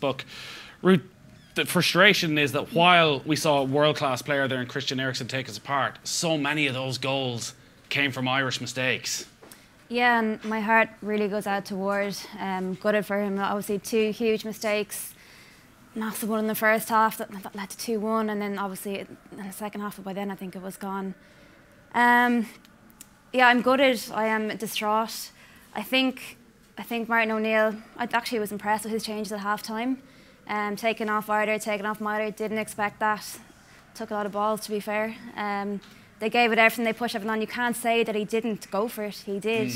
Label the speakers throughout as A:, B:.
A: Facebook. Ruth, the frustration is that while we saw a world-class player there in Christian Eriksen take us apart, so many of those goals came from Irish mistakes.
B: Yeah, and my heart really goes out to Ward. Gutted for him. Obviously, 2 huge mistakes. Massive one in the first half that led to 2-1, and then obviously in the second half, by then I think it was gone. Yeah, I'm gutted. I am distraught. I think Martin O'Neill, I actually was impressed with his changes at half-time. Taking off Arder, taking off Myler, didn't expect that. Took a lot of balls, to be fair. They gave it everything, they pushed everything on. You can't say that he didn't go for it, he did.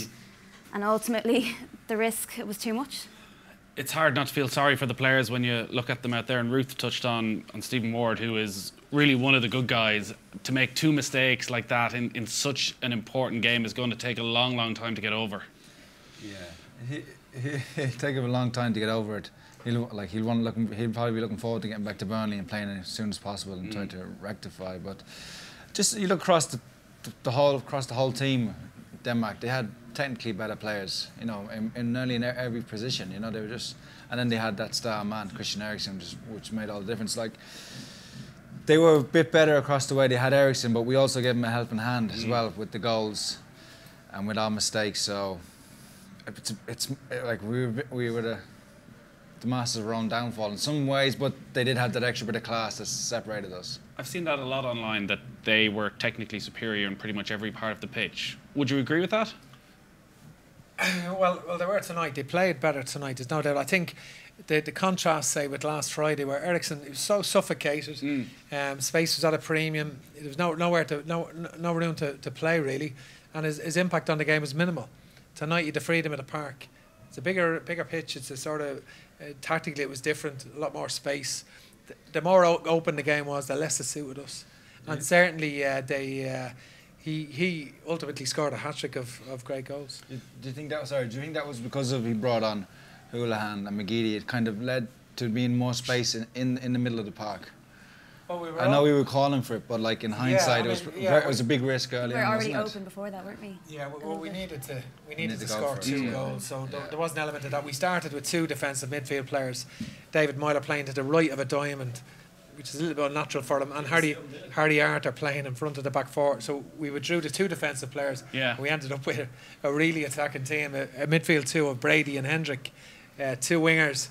B: And ultimately, the risk, it was too much.
A: It's hard not to feel sorry for the players when you look at them out there, and Ruth touched on Stephen Ward, who is really one of the good guys. To make 2 mistakes like that in such an important game is going to take a long, long time to get over.
C: Yeah, he'll take him a long time to get over it. He'll probably be looking forward to getting back to Burnley and playing as soon as possible and trying to rectify. But just you look across the whole team, Denmark, they had technically better players, you know, in nearly every position. You know, they were just, and then they had that star man, Christian Eriksen, which made all the difference. Like, they were a bit better across the way. They had Eriksen, but we also gave him a helping hand as well with the goals and with our mistakes. So it's like we were the masters of our own downfall in some ways, but they did have that extra bit of class that separated us.
A: I've seen that a lot online, that they were technically superior in pretty much every part of the pitch. Would you agree with that?
D: Well, they were tonight. They played better tonight, there's no doubt. I think the contrast, say, with last Friday, where Eriksen, he was so suffocated, space was at a premium, there was no room to play, really, and his impact on the game was minimal. Tonight, you had the freedom of the park. It's a bigger pitch. It's a sort of tactically it was different, a lot more space. The more open the game was, the less it suited us. And certainly, he ultimately scored a hat-trick of great goals.
C: Do you think that was because he brought on Houlihan and McGeady? It kind of led to being more space in the middle of the park.
D: Well,
C: I know we were calling for it, but like in hindsight, it was a big risk early on.
B: We were already open before that, weren't we?
D: Yeah, well, we needed to score 2 goals, so there was an element of that. We started with 2 defensive midfield players, David Moyler playing to the right of a diamond, which is a little bit unnatural for them, and Hardy Arter playing in front of the back 4. So we withdrew the 2 defensive players.
A: Yeah.
D: And we ended up with a really attacking team, a midfield 2 of Brady and Hendrick, 2 wingers.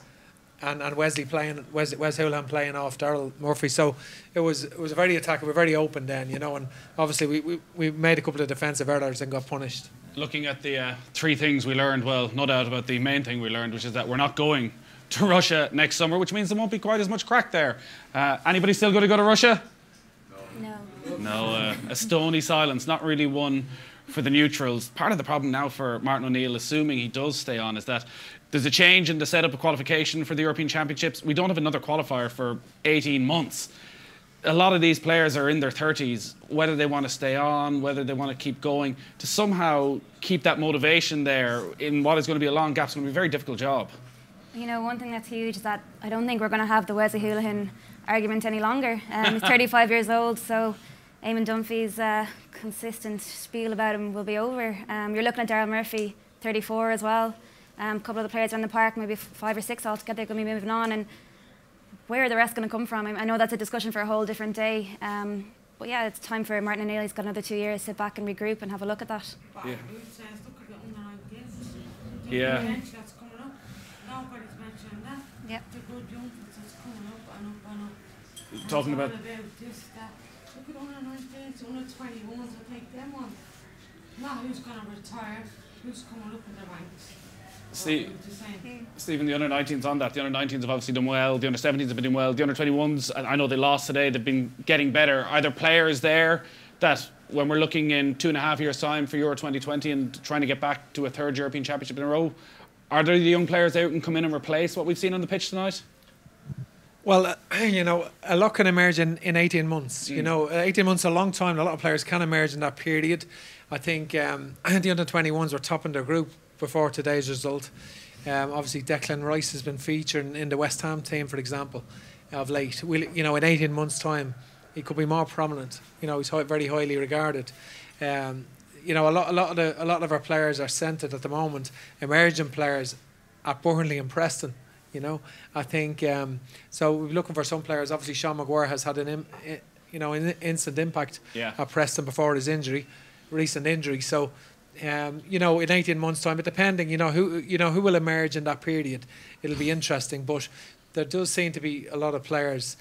D: And Wesley playing, Wes Houlihan playing off Daryl Murphy. So it was a very attacking. We were very open then, you know. And obviously we made a couple of defensive errors and got punished.
A: Looking at the 3 things we learned, well, no doubt about the main thing we learned, which is that we're not going to Russia next summer, which means there won't be quite as much crack there. Anybody still going to go to Russia?
B: No.
A: No, a stony silence. Not really one for the neutrals. Part of the problem now for Martin O'Neill, assuming he does stay on, is that there's a change in the setup of qualification for the European Championships. We don't have another qualifier for 18 months. A lot of these players are in their 30s, whether they want to stay on, whether they want to keep going, to somehow keep that motivation there in what is going to be a long gap. It's going to be a very difficult job.
B: You know, one thing that's huge is that I don't think we're going to have the Wesley Houlihan argument any longer. He's 35 years old, so Eamon Dunphy's consistent spiel about him will be over. You're looking at Daryl Murphy, 34 as well. A couple of the players around the park, maybe 5 or 6 altogether, going to be moving on. And where are the rest going to come from? I know that's a discussion for a whole different day. But yeah, it's time for Martin O'Neill. He's got another 2 years to sit back and regroup and have a look at that.
A: Yeah.
E: Yeah.
A: Yeah.
B: Yep.
A: Talking about
E: Look at under 19s, under 21s, I take them on. Not who's going to retire, who's coming up in the ranks.
A: Stephen, the under-19s on that. The under-19s have obviously done well. The under-17s have been doing well. The under-21s, I know they lost today, they've been getting better. Are there players there that, when we're looking in 2.5 years' time for Euro 2020 and trying to get back to a 3rd European Championship in a row, are there the young players there who can come in and replace what we've seen on the pitch tonight?
D: Well, you know, a lot can emerge in 18 months. You know, 18 months is a long time. A lot of players can emerge in that period. I think the under-21s were top in their group before today's result. Obviously, Declan Rice has been featured in the West Ham team, for example, of late. You know, in 18 months' time, he could be more prominent. You know, he's very highly regarded. You know, a lot of our players are centred at the moment, emerging players at Burnley and Preston. You know, I think so. We're looking for some players. Obviously, Sean Maguire has had an instant impact at Preston before his recent injury. So, you know, in 18 months' time, but depending, who will emerge in that period, it'll be interesting. But there does seem to be a lot of players.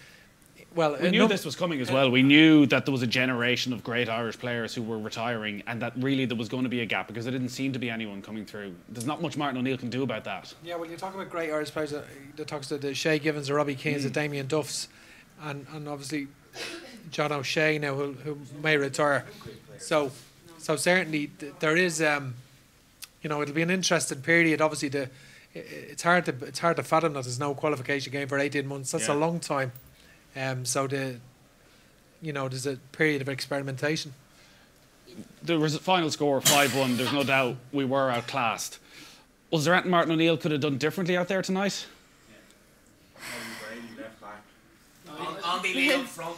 D: Well,
A: we knew this was coming as well. We knew that there was a generation of great Irish players who were retiring, and that really there was going to be a gap because there didn't seem to be anyone coming through. There's not much Martin O'Neill can do about that.
D: Yeah, well, you talk about great Irish players. That talks to the Shay Givens, the Robbie Keanes, the Damien Duffs, and obviously John O'Shea now who may retire. So certainly there is, it'll be an interesting period. Obviously, it's hard to fathom that there's no qualification game for 18 months. That's a long time. So there's a period of experimentation.
A: There was a final score 5-1. There's no doubt we were outclassed. Was there anything Martin O'Neill could have done differently out there tonight?
F: On the lay up front.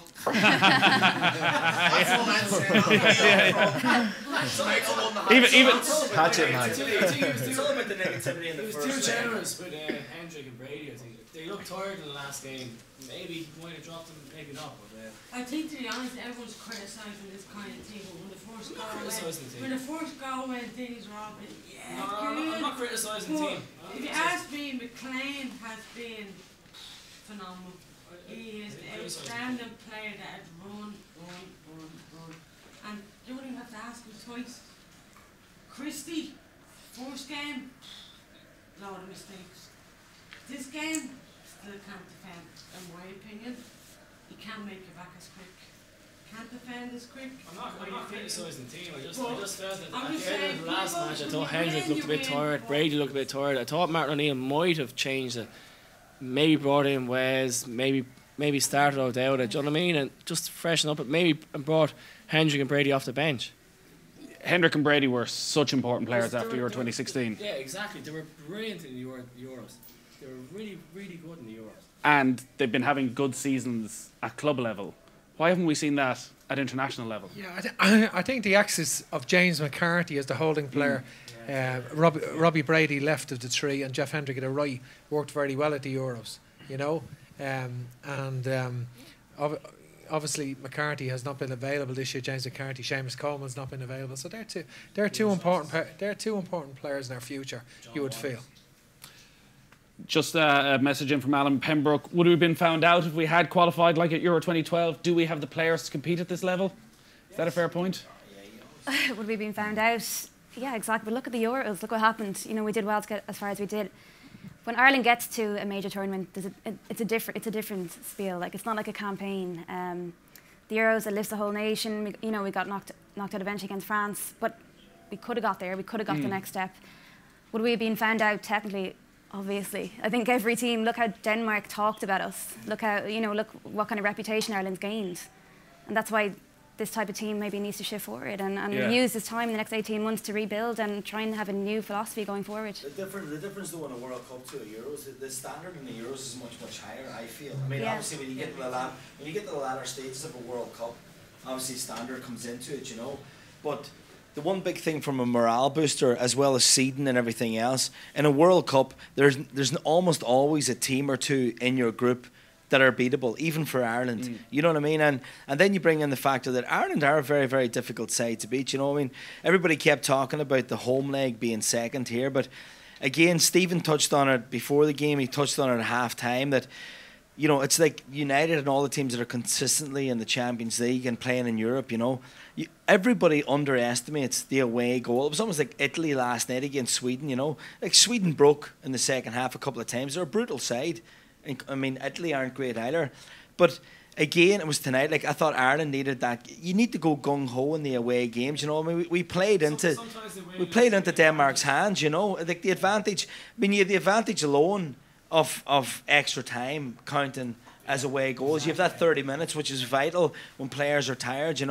A: Even
C: Hatchet man.
F: It's all about the negativity in the first.
G: He was too generous with Hendrick and Brady. I think they looked tired in the last game. Maybe might have dropped them, maybe not. But
E: I think, to be honest, everyone's criticising this kind of thing. But when the first goal went, things were all a bit,
G: I'm not criticising the team.
E: If you ask me, McLean has been phenomenal. He is an outstanding player that has run. And you don't even have to ask him twice. Christie, first game, lot of mistakes. This game, still can't defend, in my opinion. He can't make it back as quick. Can't defend as quick.
G: I'm not criticising the team. I just felt that at the end of the last match, I thought Hendrick looked a bit tired, Brady looked a bit tired. I thought Martin O'Neill might have changed it. Maybe brought in Wes, maybe started out Dowda, do you know what I mean? And just to freshen up, maybe brought Hendrick and Brady off the bench.
A: Hendrick and Brady were such important players after Euro 2016.
G: Yeah, exactly. They were brilliant in the Euros. They were really, really good in the Euros.
A: And they've been having good seasons at club level. Why haven't we seen that at international level?
D: Yeah, I think the axis of James McCarthy as the holding player, Robbie Brady left of the three, and Jeff Hendrick at the right worked very well at the Euros, obviously McCarthy has not been available this year. James McCarthy, Seamus Coleman's not been available, so they're two important players in our future. You would feel.
A: Just a message in from Alan Pembroke. Would we have been found out if we had qualified like at Euro 2012? Do we have the players to compete at this level? Is that a fair point?
B: Would we have been found out? Yeah, exactly. But look at the Euros. Look what happened. We did well to get as far as we did. When Ireland gets to a major tournament, it's a different spiel. Like, it's not like a campaign. The Euros, it lifts the whole nation. We got knocked out eventually against France, but we could have got there. We could have got the next step. Would we have been found out technically? Obviously. I think every team, look how Denmark talked about us. Look how, look what kind of reputation Ireland's gained. And that's why this type of team maybe needs to shift forward and use this time in the next 18 months to rebuild and try and have a new philosophy going forward.
F: The difference though in a World Cup to a Euros, the standard in the Euros is much higher, I feel. I mean, obviously when you get to the latter stages of a World Cup, obviously standard comes into it, But the one big thing from a morale booster, as well as seeding and everything else, in a World Cup, there's almost always a team or two in your group that are beatable, even for Ireland. You know what I mean? And then you bring in the factor that Ireland are a very, very difficult side to beat. Everybody kept talking about the home leg being second here, but again, Stephen touched on it before the game. He touched on it at half time that it's like United and all the teams that are consistently in the Champions League and playing in Europe, everybody underestimates the away goal. It was almost like Italy last night against Sweden, Like Sweden broke in the second half a couple of times. They're a brutal side. I mean, Italy aren't great either. But again, it was tonight. Like, I thought Ireland needed that. You need to go gung-ho in the away games, I mean, we played into Denmark's hands, Like the advantage, you have the advantage alone of extra time counting as away goals. You have that 30 minutes, which is vital when players are tired,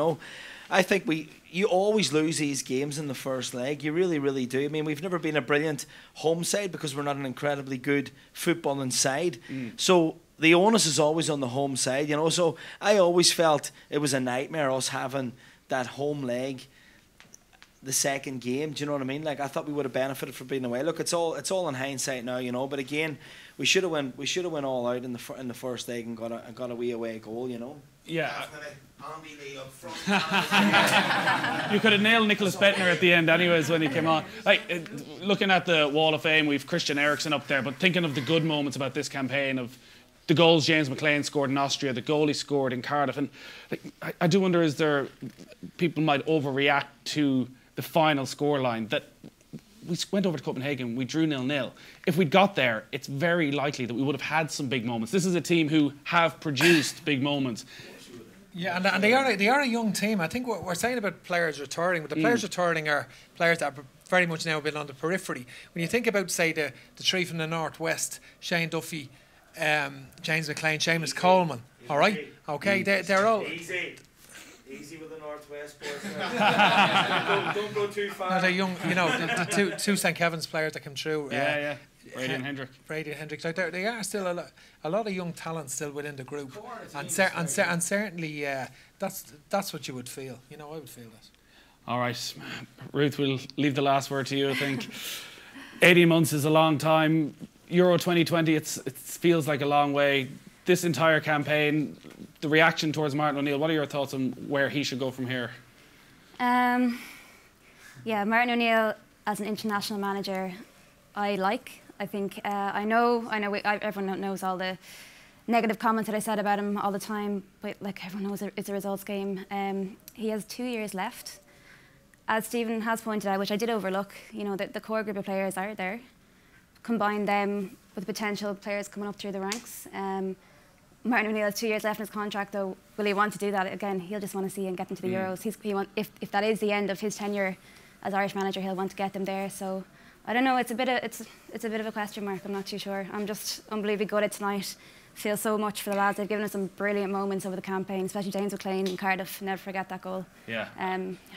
F: I think you always lose these games in the first leg. You really, really do. I mean, we've never been a brilliant home side because we're not an incredibly good footballing side. So the onus is always on the home side, So I always felt it was a nightmare us having that home leg the second game. Do you know what I mean? Like, I thought we would have benefited from being away. Look, it's all in hindsight now, But again, we should have went all out in the first leg and got a wee away goal, you know.
A: Yeah.
H: Andy Lee up front.
A: You could have nailed Nicholas Bettner at the end anyways when he came on. Like, looking at the Wall of Fame, we've Christian Eriksen up there, but thinking of the good moments about this campaign, of the goals James McLean scored in Austria, the goal he scored in Cardiff, and like, I do wonder, is there people might overreact to the final scoreline, that we went over to Copenhagen, we drew 0-0. If we'd got there, it's very likely that we would have had some big moments. This is a team who have produced big moments.
D: Yeah, and they are a young team. I think what we're saying about players returning, but the players returning are players that have very much now been on the periphery. When you think about, say, the three from the northwest, Shane Duffy, James McLean, Seamus Coleman, all right? Okay, they're all...
F: Easy with the northwest boys. Don't go too far.
D: No, they're young, you know, the two St. Kevin's players that come through.
A: Brady and Hendrick.
D: Brady and Hendrick. Like they are still a lot of young talent still within the group, and certainly that's what you would feel. You know, I would feel that.
A: All right, Ruth, we'll leave the last word to you. I think 18 months is a long time. Euro 2020, it feels like a long way. This entire campaign, the reaction towards Martin O'Neill, what are your thoughts on where he should go from here?
B: Yeah, Martin O'Neill as an international manager, I think I know everyone knows all the negative comments that I said about him all the time, but like everyone knows, it's a results game. He has 2 years left. As Stephen has pointed out, which I did overlook, you know, the core group of players are there. Combine them with potential players coming up through the ranks. Martin O'Neill has 2 years left in his contract, though. Will he want to do that again? He'll just want to see and get them to the Euros. If that is the end of his tenure as Irish manager, he'll want to get them there. So I don't know. It's a bit of a question mark. I'm not too sure. I'm just unbelievably gutted tonight. Feel so much for the lads. They've given us some brilliant moments over the campaign, especially James McLean in Cardiff. Never forget that goal.
A: Yeah.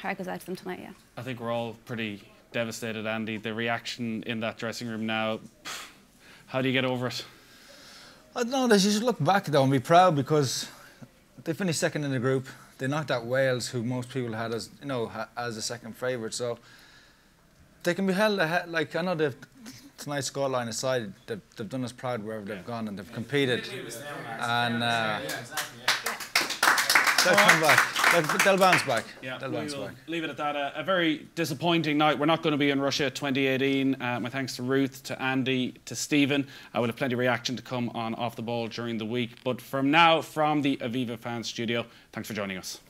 B: Heart goes out to them tonight. Yeah.
A: I think we're all pretty devastated, Andy. The reaction in that dressing room now. How do you get over it?
C: I don't know, they should look back though and be proud, because they finished second in the group. They knocked out Wales, who most people had as, you know, as a second favourite. So they can be held ahead. Like, I know tonight's scoreline aside, they've done us proud wherever they've gone, and they've competed. And they'll come back. They'll bounce back.
A: Yeah,
C: they'll bounce back.
A: Leave it at that. A very disappointing night. We're not going to be in Russia 2018. My thanks to Ruth, to Andy, to Stephen. I will have plenty of reaction to come on Off the Ball during the week. But from now, from the Aviva Fans studio, thanks for joining us.